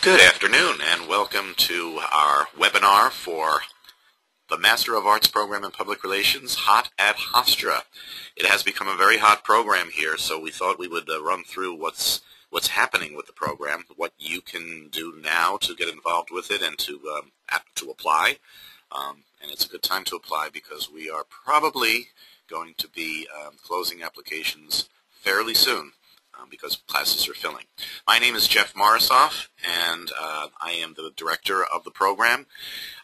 Good afternoon and welcome to our webinar for the Master of Arts program in Public Relations, Hot at Hofstra. It has become a very hot program here, so we thought we would run through what's happening with the program, what you can do now to get involved with it and to apply. And it's a good time to apply because we are probably going to be closing applications fairly soon. Because classes are filling. My name is Jeff Morosoff, and I am the director of the program.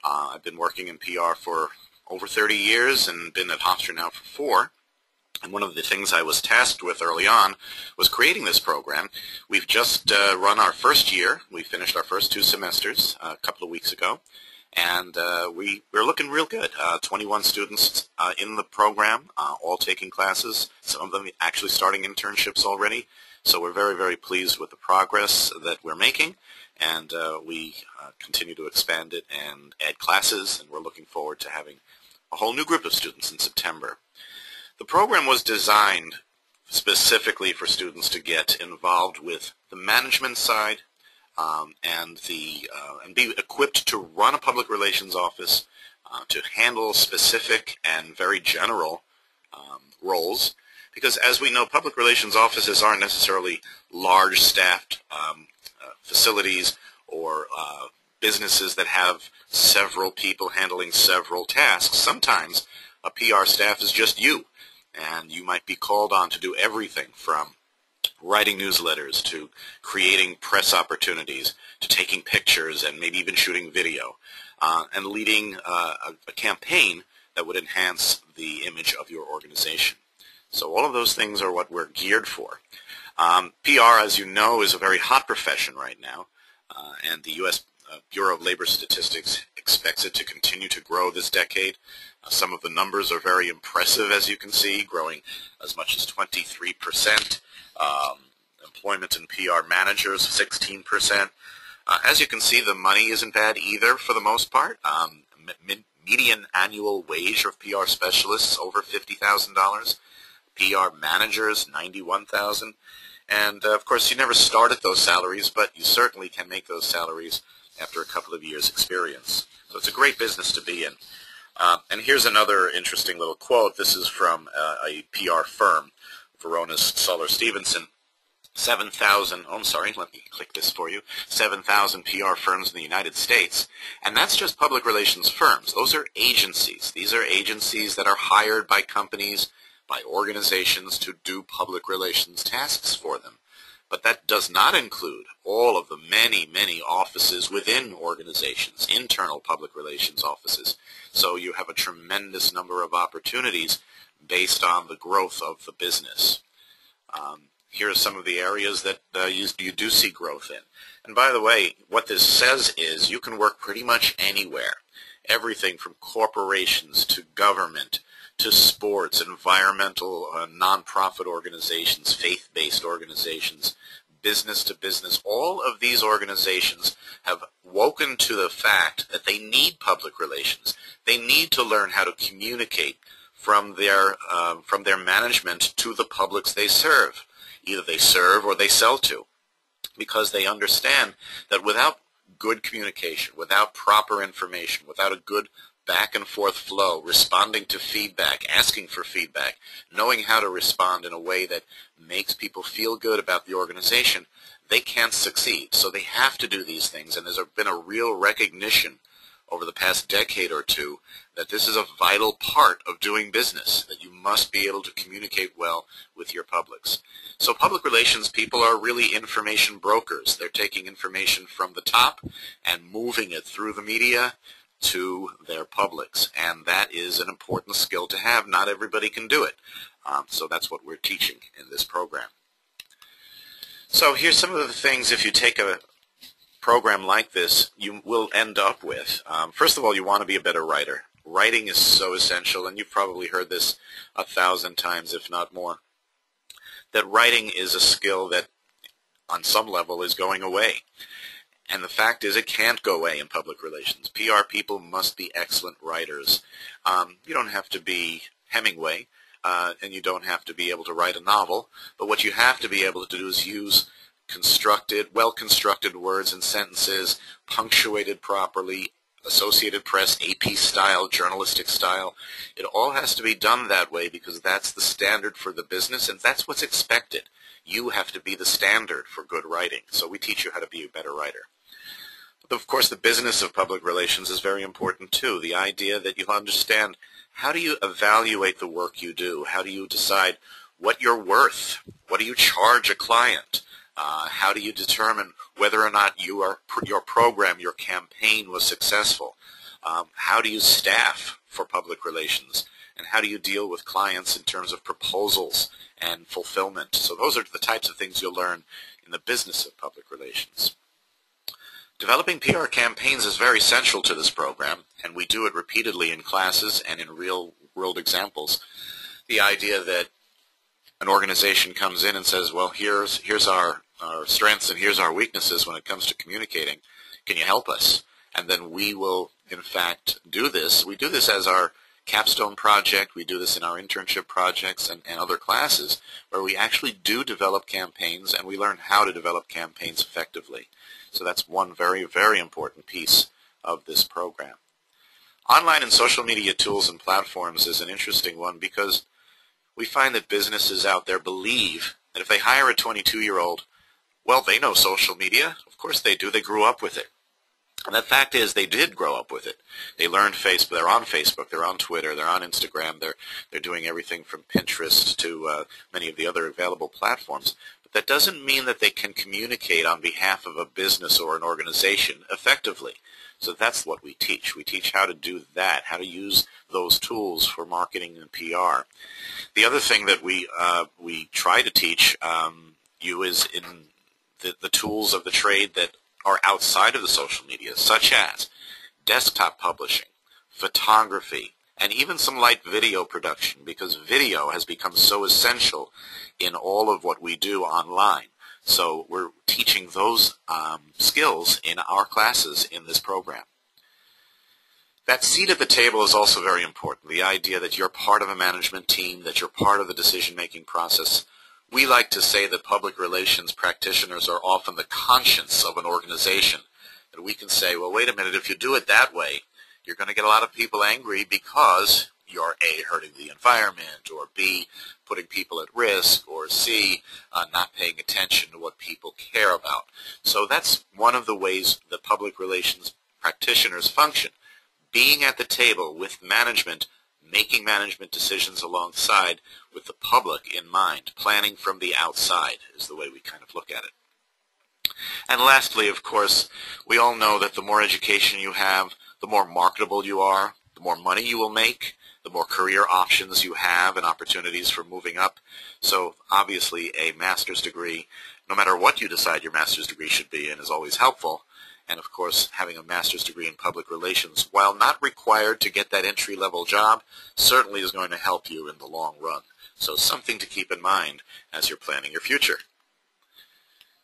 I've been working in PR for over 30 years and been at Hofstra now for 4. And one of the things I was tasked with early on was creating this program. We've just run our first year. We finished our first 2 semesters a couple of weeks ago. And we're looking real good. 21 students in the program, all taking classes, some of them actually starting internships already. So we're very, very pleased with the progress that we're making, and we continue to expand it and add classes, and we're looking forward to having a whole new group of students in September. The program was designed specifically for students to get involved with the management side, and be equipped to run a public relations office, to handle specific and very general roles. Because as we know, public relations offices aren't necessarily large staffed facilities or businesses that have several people handling several tasks. Sometimes a PR staff is just you, and you might be called on to do everything from writing newsletters to creating press opportunities to taking pictures and maybe even shooting video and leading a campaign that would enhance the image of your organization. So all of those things are what we're geared for. PR, as you know, is a very hot profession right now, and the U.S. Bureau of Labor Statistics expects it to continue to grow this decade. Some of the numbers are very impressive, as you can see, growing as much as 23%. Employment in PR managers, 16%. As you can see, the money isn't bad either for the most part. Median annual wage of PR specialists over $50,000. PR managers, $91,000. And, of course, you never start at those salaries, but you certainly can make those salaries after a couple of years' experience. So it's a great business to be in. And here's another interesting little quote. This is from a PR firm, Veronis Solar Stevenson. 7,000, oh, I'm sorry, let me click this for you, 7,000 PR firms in the United States. And that's just public relations firms. Those are agencies. These are agencies that are hired by companies, by organizations to do public relations tasks for them. But that does not include all of the many, many offices within organizations, internal public relations offices. So you have a tremendous number of opportunities based on the growth of the business. Here are some of the areas that you do see growth in. And by the way, what this says is you can work pretty much anywhere. Everything from corporations to government to sports, environmental, nonprofit organizations, faith-based organizations, business to business. All of these organizations have woken to the fact that they need public relations. They need to learn how to communicate from their management to the publics they serve. Either they serve or they sell to, because they understand that without good communication, without proper information, without a good back and forth flow, responding to feedback, asking for feedback, knowing how to respond in a way that makes people feel good about the organization, they can't succeed. So they have to do these things, and there's been a real recognition over the past decade or two that this is a vital part of doing business, that you must be able to communicate well with your publics. So public relations people are really information brokers. They're taking information from the top and moving it through the media to their publics, and that is an important skill to have. Not everybody can do it. So that's what we're teaching in this program. So here's some of the things, if you take a program like this, you will end up with. First of all, you want to be a better writer. Writing is so essential, and you've probably heard this 1,000 times, if not more, that writing is a skill that on some level is going away. And the fact is it can't go away in public relations. PR people must be excellent writers. You don't have to be Hemingway, and you don't have to be able to write a novel, but what you have to be able to do is use constructed, well-constructed words and sentences, punctuated properly, Associated Press, AP style, journalistic style. It all has to be done that way because that's the standard for the business, and that's what's expected. You have to be the standard for good writing, so we teach you how to be a better writer. But of course, the business of public relations is very important too. The idea that you understand, how do you evaluate the work you do? How do you decide what you're worth? What do you charge a client? How do you determine whether or not your program, your campaign was successful? How do you staff for public relations? And how do you deal with clients in terms of proposals and fulfillment? So those are the types of things you'll learn in the business of public relations. Developing PR campaigns is very central to this program, and we do it repeatedly in classes and in real-world examples. The idea that an organization comes in and says, well, here's our strengths and here's our weaknesses when it comes to communicating. Can you help us? And then we will, in fact, do this. We do this as our capstone project. We do this in our internship projects and other classes where we actually do develop campaigns and we learn how to develop campaigns effectively. So that's one very, very important piece of this program. Online and social media tools and platforms is an interesting one because we find that businesses out there believe that if they hire a 22-year-old, well, they know social media. Of course they do. They grew up with it. And the fact is they did grow up with it. They learned Facebook. They're on Facebook. They're on Twitter. They're on Instagram. They're doing everything from Pinterest to many of the other available platforms. But that doesn't mean that they can communicate on behalf of a business or an organization effectively. So that's what we teach. We teach how to do that, how to use those tools for marketing and PR. The other thing that we try to teach you is in the tools of the trade that are outside of the social media, such as desktop publishing, photography, and even some light video production, because video has become so essential in all of what we do online. So we're teaching those skills in our classes in this program. That seat at the table is also very important, the idea that you're part of a management team, that you're part of the decision-making process. We like to say that public relations practitioners are often the conscience of an organization. That we can say, well, wait a minute, if you do it that way, you're going to get a lot of people angry because you're A, hurting the environment, or B, putting people at risk, or C, not paying attention to what people care about. So that's one of the ways that public relations practitioners function. Being at the table with management, making management decisions alongside with the public in mind. Planning from the outside is the way we kind of look at it. And lastly, of course, we all know that the more education you have, the more marketable you are, the more money you will make, the more career options you have and opportunities for moving up. So obviously a master's degree, no matter what you decide your master's degree should be in, is always helpful. And of course, having a master's degree in public relations, while not required to get that entry-level job, certainly is going to help you in the long run. So something to keep in mind as you're planning your future.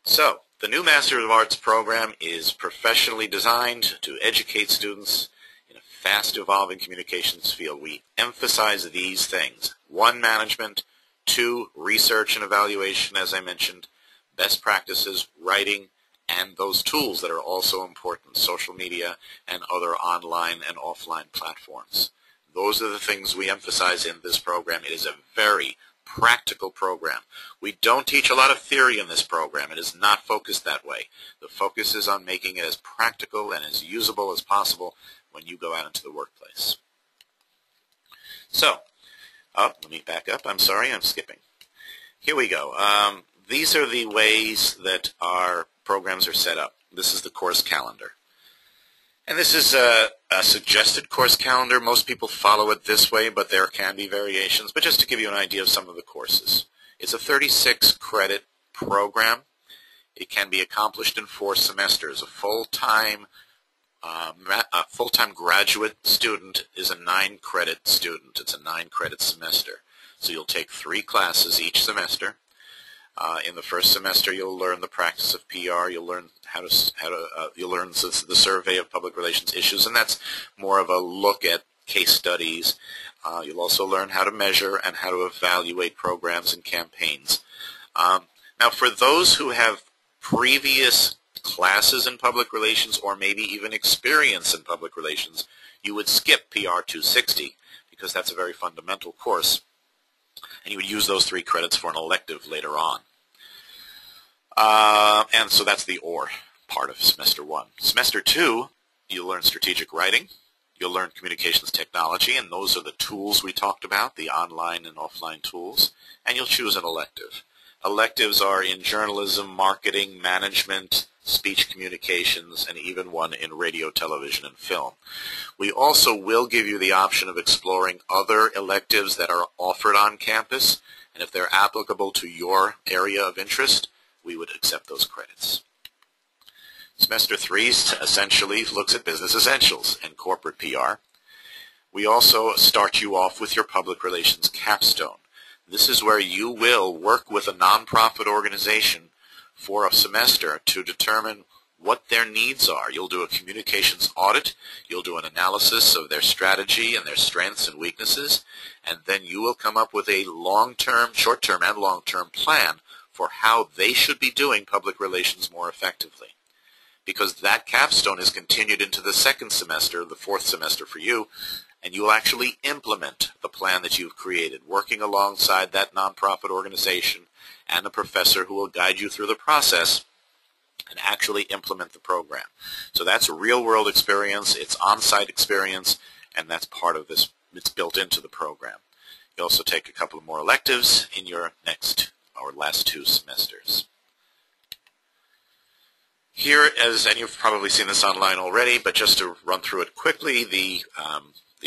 So the new Master of Arts program is professionally designed to educate students in a fast-evolving communications field. We emphasize these things. 1, management. 2, research and evaluation, as I mentioned. Best practices, writing, and those tools that are also important, social media and other online and offline platforms. Those are the things we emphasize in this program. It is a very practical program. We don't teach a lot of theory in this program. It is not focused that way. The focus is on making it as practical and as usable as possible when you go out into the workplace. So, let me back up. I'm sorry, I'm skipping. Here we go. These are the ways that our programs are set up. This is the course calendar. And this is a suggested course calendar. Most people follow it this way, but there can be variations. But just to give you an idea of some of the courses. It's a 36-credit program. It can be accomplished in 4 semesters. A full-time graduate student is a 9-credit student. It's a 9-credit semester. So you'll take 3 classes each semester. In the first semester, you'll learn the practice of PR. You'll learn you'll learn the survey of public relations issues, and that's more of a look at case studies. You'll also learn how to measure and how to evaluate programs and campaigns. Now, for those who have previous classes in public relations or maybe even experience in public relations, you would skip PR 260 because that's a very fundamental course, and you would use those 3 credits for an elective later on. And so that's the OR part of Semester 1. Semester 2, you'll learn strategic writing, you'll learn communications technology, and those are the tools we talked about, the online and offline tools, and you'll choose an elective. Electives are in journalism, marketing, management, speech communications, and even one in radio, television, and film. We also will give you the option of exploring other electives that are offered on campus, and if they're applicable to your area of interest, we would accept those credits. Semester 3 essentially looks at business essentials and corporate PR. We also start you off with your public relations capstone. This is where you will work with a nonprofit organization for a semester to determine what their needs are. You'll do a communications audit, you'll do an analysis of their strategy and their strengths and weaknesses, and then you will come up with a long-term, short-term, and long-term plan for how they should be doing public relations more effectively. Because that capstone is continued into the 2nd semester, the 4th semester for you, and you will actually implement the plan that you've created, working alongside that nonprofit organization and a professor who will guide you through the process and actually implement the program. So that's a real-world experience, it's on-site experience, and that's part of this. It's built into the program. You also take a couple of more electives in your next or last 2 semesters. Here, and you've probably seen this online already, but just to run through it quickly, the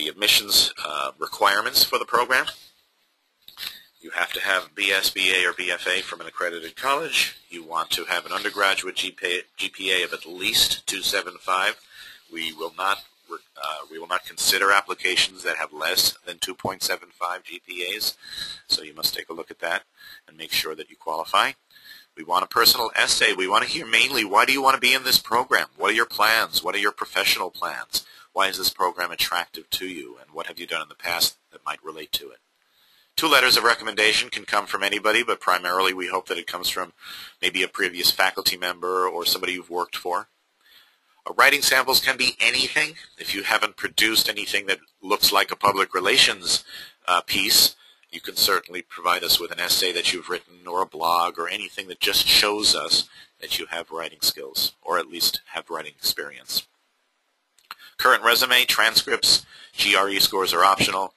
admissions requirements for the program. You have to have BS, BA, or BFA from an accredited college. You want to have an undergraduate GPA of at least 275. We will not consider applications that have less than 2.75 GPAs, so you must take a look at that and make sure that you qualify. We want a personal essay. We want to hear mainly, why do you want to be in this program? What are your plans? What are your professional plans? Why is this program attractive to you? And what have you done in the past that might relate to it? 2 letters of recommendation can come from anybody, but primarily we hope that it comes from maybe a previous faculty member or somebody you've worked for. Writing samples can be anything. If you haven't produced anything that looks like a public relations piece, you can certainly provide us with an essay that you've written or a blog or anything that just shows us that you have writing skills or at least have writing experience. Current resume, transcripts, GRE scores are optional.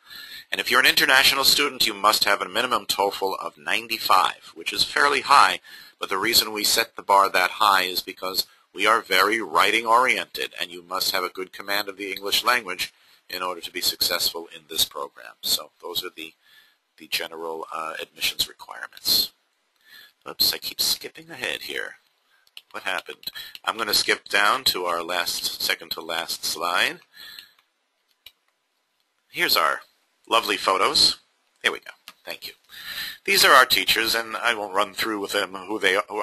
And if you're an international student, you must have a minimum TOEFL of 95, which is fairly high, but the reason we set the bar that high is because we are very writing-oriented, and you must have a good command of the English language in order to be successful in this program. So those are the general admissions requirements. Oops, I keep skipping ahead here. What happened? I'm going to skip down to our second to last slide. Here's our lovely photos. Here we go. Thank you. These are our teachers, and I won't run through with them I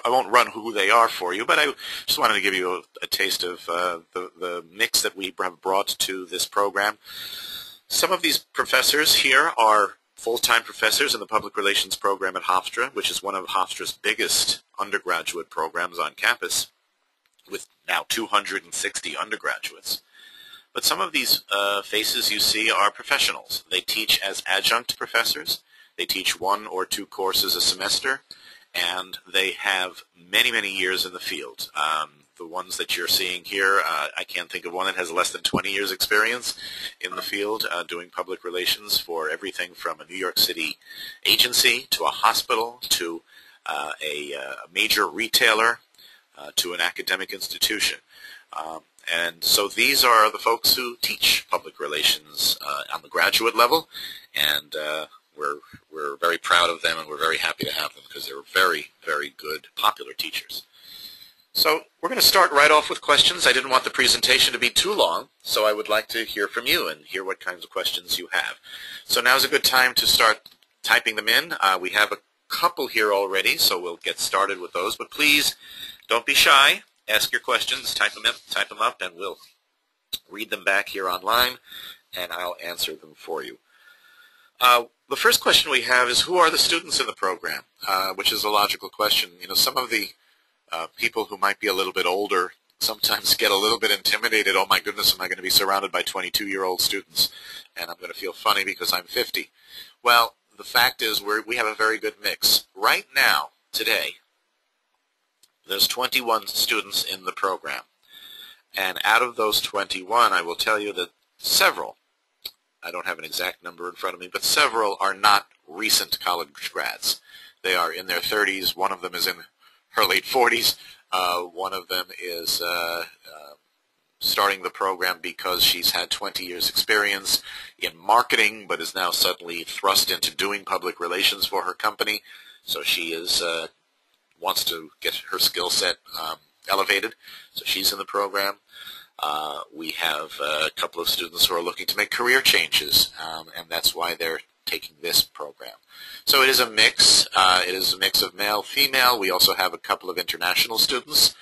won't run who they are for you, but I just wanted to give you a taste of the mix that we have brought to this program. Some of these professors here are full-time professors in the Public Relations program at Hofstra, which is one of Hofstra's biggest undergraduate programs on campus, with now 260 undergraduates. But some of these faces you see are professionals. They teach as adjunct professors. They teach 1 or 2 courses a semester, and they have many, many years in the field. The ones that you're seeing here, I can't think of one that has less than 20 years experience in the field doing public relations for everything from a New York City agency to a hospital to a major retailer to an academic institution. And so these are the folks who teach public relations on the graduate level, and we're very proud of them, and we're very happy to have them because they're very, very good, popular teachers. So we're going to start right off with questions. I didn't want the presentation to be too long, so I would like to hear from you and hear what kinds of questions you have. So now's a good time to start typing them in. We have a couple here already, so we'll get started with those. But please don't be shy. Ask your questions, type them up, and we'll read them back here online, and I'll answer them for you. The first question we have is, who are the students in the program? Which is a logical question. You know, some of the People who might be a little bit older sometimes get a little bit intimidated. Oh my goodness, am I going to be surrounded by 22-year-old students and I'm going to feel funny because I'm 50? Well, the fact is we have a very good mix. Right now, today, there's 21 students in the program. And out of those 21, I will tell you that several, I don't have an exact number in front of me, but several are not recent college grads. They are in their 30s. One of them is in her late 40s. One of them is starting the program because she's had 20 years experience in marketing but is now suddenly thrust into doing public relations for her company. So she is wants to get her skill set elevated. So she's in the program. We have a couple of students who are looking to make career changes, and that's why they're taking this program. So it is a mix. It is a mix of male, female. We also have a couple of international students,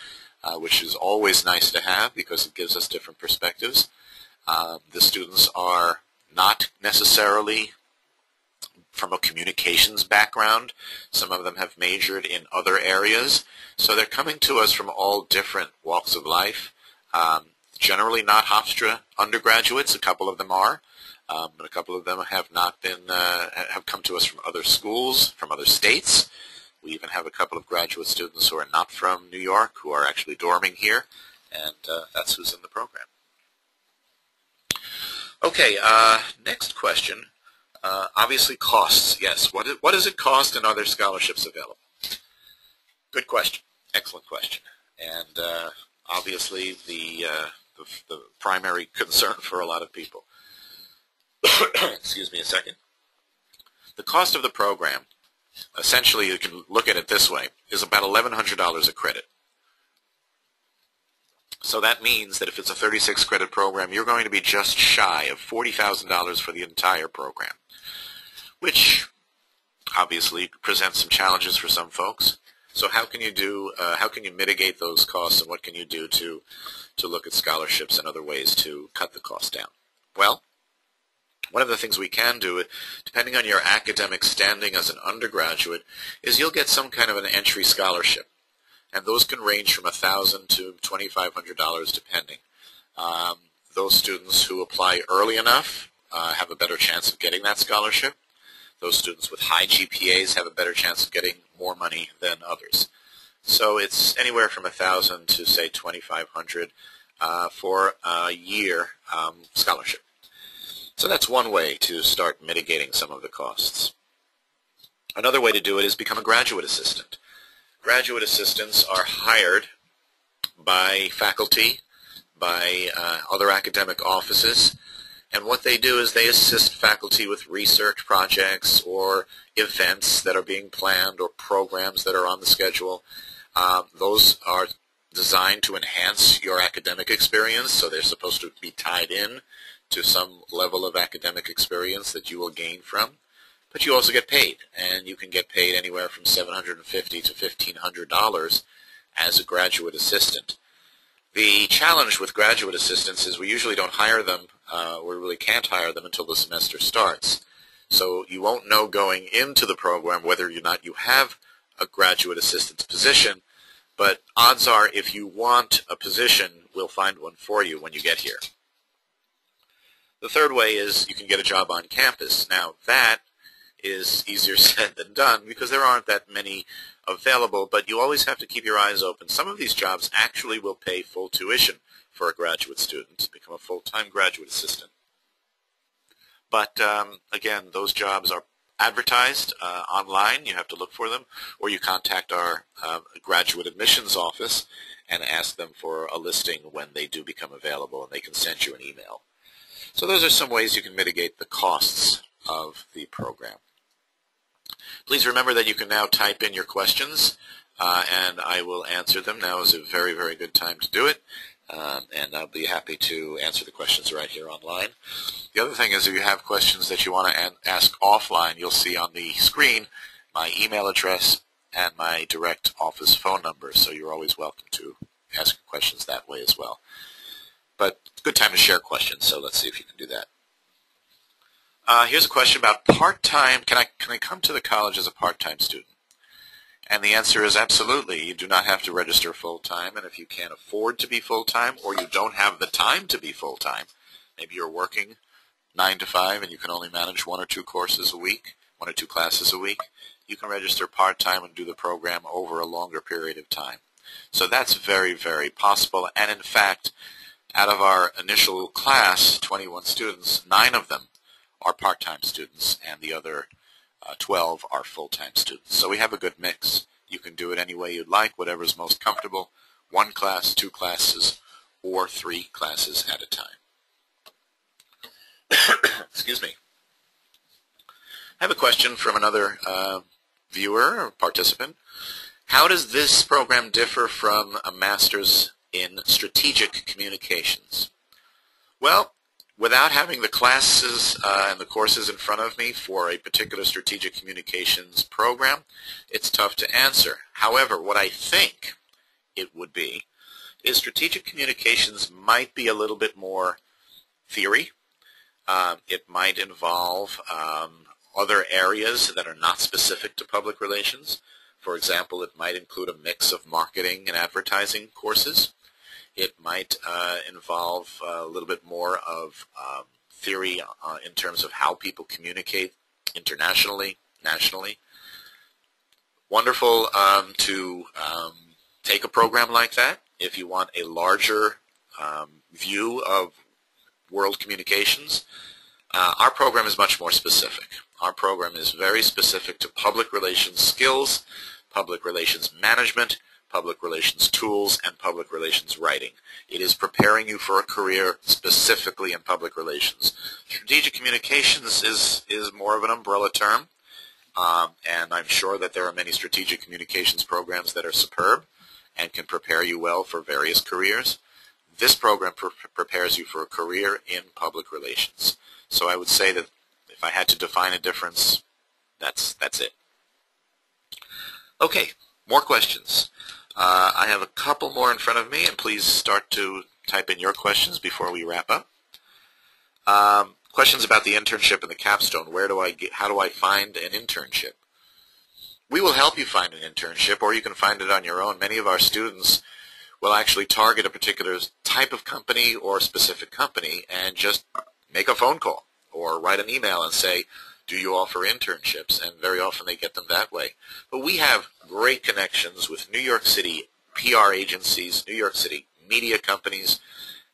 which is always nice to have because it gives us different perspectives. The students are not necessarily from a communications background. Some of them have majored in other areas. So they're coming to us from all different walks of life. Generally not Hofstra undergraduates. A couple of them are. But a couple of them have not been, have come to us from other schools, from other states. We even have a couple of graduate students who are not from New York who are actually dorming here, and that's who's in the program. Okay, next question. Obviously costs, yes. What does it cost and are there scholarships available? Good question. Excellent question. And obviously the primary concern for a lot of people. Excuse me a second. The cost of the program, essentially you can look at it this way, is about $1,100 a credit. So that means that if it's a 36 credit program, you're going to be just shy of $40,000 for the entire program, which obviously presents some challenges for some folks. So how can you mitigate those costs, and what can you do to look at scholarships and other ways to cut the cost down? Well, one of the things we can do, depending on your academic standing as an undergraduate, is you'll get some kind of an entry scholarship. And those can range from $1,000 to $2,500 depending. Those students who apply early enough have a better chance of getting that scholarship. Those students with high GPAs have a better chance of getting more money than others. So it's anywhere from $1,000 to, say, $2,500 for a year scholarship. So that's one way to start mitigating some of the costs. Another way to do it is become a graduate assistant. Graduate assistants are hired by faculty, by other academic offices, and what they do is they assist faculty with research projects or events that are being planned or programs that are on the schedule. Those are designed to enhance your academic experience, so they're supposed to be tied in to some level of academic experience that you will gain from. But you also get paid, and you can get paid anywhere from $750 to $1,500 as a graduate assistant. The challenge with graduate assistants is we usually don't hire them, we really can't hire them until the semester starts. So you won't know going into the program whether or not you have a graduate assistant's position, but odds are if you want a position, we'll find one for you when you get here. The third way is you can get a job on campus. Now that is easier said than done because there aren't that many available, but you always have to keep your eyes open. Some of these jobs actually will pay full tuition for a graduate student to become a full-time graduate assistant. But again, those jobs are advertised online. You have to look for them, or you contact our graduate admissions office and ask them for a listing when they do become available, and they can send you an email. So those are some ways you can mitigate the costs of the program. Please remember that you can now type in your questions, and I will answer them. Now is a very, very good time to do it, and I'll be happy to answer the questions right here online. The other thing is if you have questions that you want to ask offline, you'll see on the screen my email address and my direct office phone number, so you're always welcome to ask questions that way as well. But it's a good time to share questions, so let's see if you can do that. Here's a question about part-time. Can I come to the college as a part-time student? And the answer is absolutely. You do not have to register full-time, and if you can't afford to be full-time or you don't have the time to be full-time, maybe you're working 9 to 5 and you can only manage 1 or 2 courses a week, 1 or 2 classes a week, you can register part-time and do the program over a longer period of time. So that's very, very possible, and in fact, out of our initial class, 21 students, 9 of them are part-time students, and the other 12 are full-time students. So we have a good mix. You can do it any way you'd like, whatever's most comfortable, 1 class, 2 classes, or 3 classes at a time. Excuse me. I have a question from another viewer or participant. How does this program differ from a master's in strategic communications? Well, without having the classes and the courses in front of me for a particular strategic communications program, it's tough to answer. However, what I think it would be is strategic communications might be a little bit more theory. It might involve other areas that are not specific to public relations. For example, it might include a mix of marketing and advertising courses. It might involve a little bit more of theory in terms of how people communicate internationally, nationally. Wonderful to take a program like that if you want a larger view of world communications. Our program is much more specific. Our program is very specific to public relations skills, public relations management, public relations tools, and public relations writing. It is preparing you for a career specifically in public relations. Strategic communications is more of an umbrella term, and I'm sure that there are many strategic communications programs that are superb and can prepare you well for various careers. This program prepares you for a career in public relations. So I would say that if I had to define a difference, that's it. Okay, more questions. I have a couple more in front of me, and please start to type in your questions before we wrap up. Questions about the internship and the capstone. How do I find an internship? We will help you find an internship, or you can find it on your own. Many of our students will actually target a particular type of company or specific company and just make a phone call or write an email and say, do you offer internships? And very often they get them that way. But we have great connections with New York City PR agencies, New York City media companies,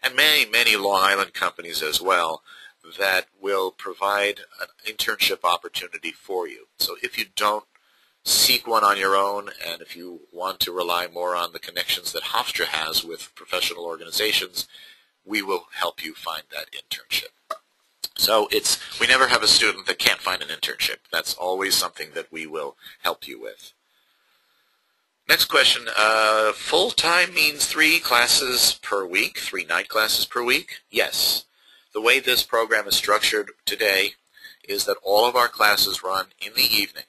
and many, many Long Island companies as well that will provide an internship opportunity for you. So if you don't seek one on your own, and if you want to rely more on the connections that Hofstra has with professional organizations, we will help you find that internship. So we never have a student that can't find an internship. That's always something that we will help you with. Next question, full-time means 3 classes per week, 3 night classes per week? Yes. The way this program is structured today is that all of our classes run in the evening.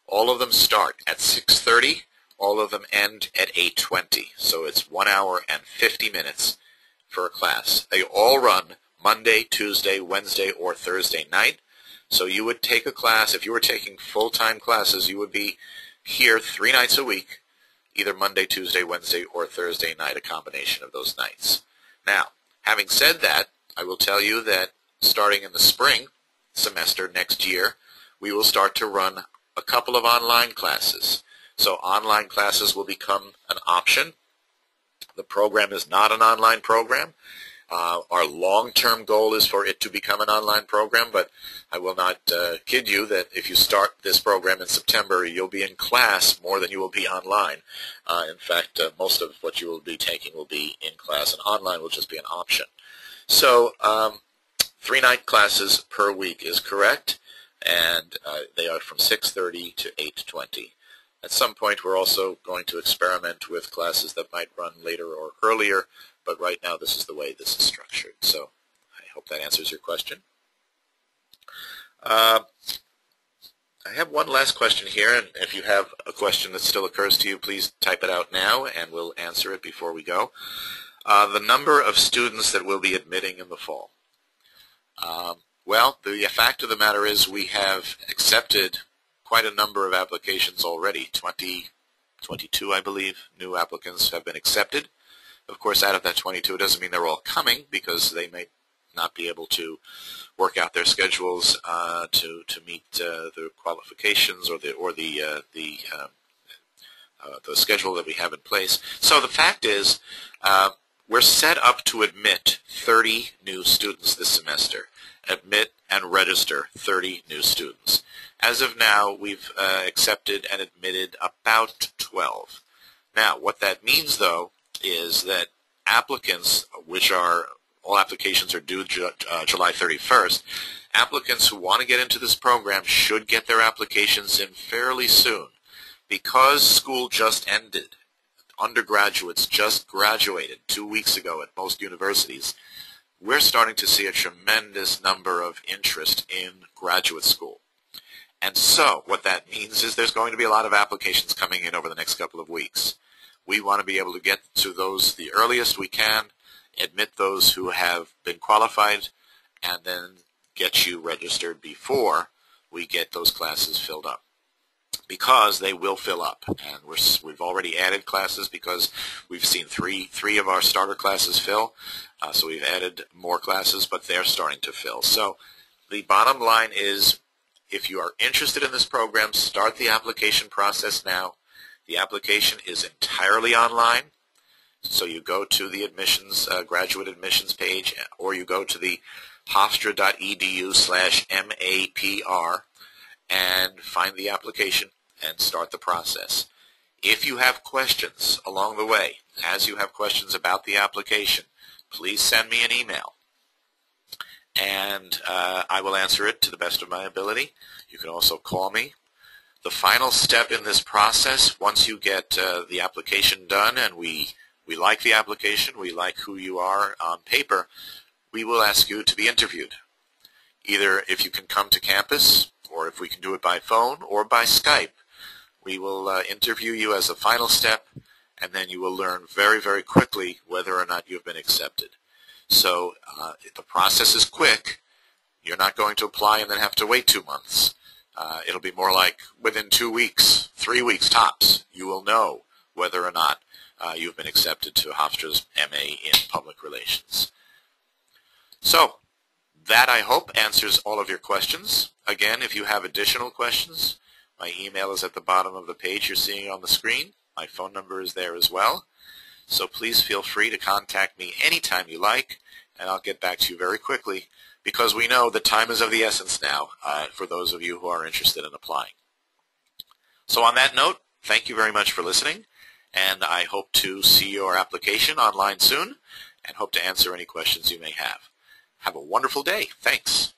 All of them start at 6:30. All of them end at 8:20. So it's 1 hour and 50 minutes for a class. They all run Monday, Tuesday, Wednesday, or Thursday night. So you would take a class, if you were taking full-time classes, you would be here 3 nights a week, either Monday, Tuesday, Wednesday, or Thursday night, a combination of those nights. Now, having said that, I will tell you that starting in the spring semester next year, we will start to run a couple of online classes. So online classes will become an option. The program is not an online program. Our long-term goal is for it to become an online program, but I will not kid you that if you start this program in September, you'll be in class more than you will be online. In fact, most of what you will be taking will be in class, and online will just be an option. So 3 night classes per week is correct, and they are from 6:30 to 8:20. At some point, we're also going to experiment with classes that might run later or earlier, but right now this is the way this is structured. So I hope that answers your question. I have one last question here, and if you have a question that still occurs to you, please type it out now, and we'll answer it before we go. The number of students that we'll be admitting in the fall. Well, the fact of the matter is we have accepted quite a number of applications already, 20 22, I believe, new applicants have been accepted. Of course, out of that 22, it doesn't mean they're all coming, because they may not be able to work out their schedules to meet the qualifications or the schedule that we have in place. So the fact is, we're set up to admit 30 new students this semester. Admit and register 30 new students. As of now, we've accepted and admitted about 12. Now, what that means, though, is that applicants, which are all applications are due July 31st, applicants who want to get into this program should get their applications in fairly soon. Because school just ended, undergraduates just graduated 2 weeks ago at most universities, we're starting to see a tremendous number of interest in graduate school. And so what that means is there's going to be a lot of applications coming in over the next couple of weeks. We want to be able to get to those the earliest we can, admit those who have been qualified, and then get you registered before we get those classes filled up. Because they will fill up, and we've already added classes because we've seen three of our starter classes fill. So we've added more classes, but they're starting to fill. So the bottom line is, if you are interested in this program, start the application process now. The application is entirely online. So you go to the admissions, graduate admissions page, or you go to the hofstra.edu/MAPR and find the application and start the process. If you have questions along the way, as you have questions about the application, please send me an email, and I will answer it to the best of my ability. You can also call me. The final step in this process, once you get the application done and we like the application, we like who you are on paper, we will ask you to be interviewed. Either if you can come to campus, or if we can do it by phone or by Skype. We will interview you as a final step, and then you will learn very, very quickly whether or not you've been accepted. So the process is quick. You're not going to apply and then have to wait 2 months. It'll be more like within 2 weeks, 3 weeks tops, you will know whether or not you've been accepted to Hofstra's MA in Public Relations. So that, I hope, answers all of your questions. Again, if you have additional questions, my email is at the bottom of the page you're seeing on the screen. My phone number is there as well. So please feel free to contact me anytime you like, and I'll get back to you very quickly, because we know that time is of the essence now for those of you who are interested in applying. So on that note, thank you very much for listening, and I hope to see your application online soon, and hope to answer any questions you may have. Have a wonderful day. Thanks.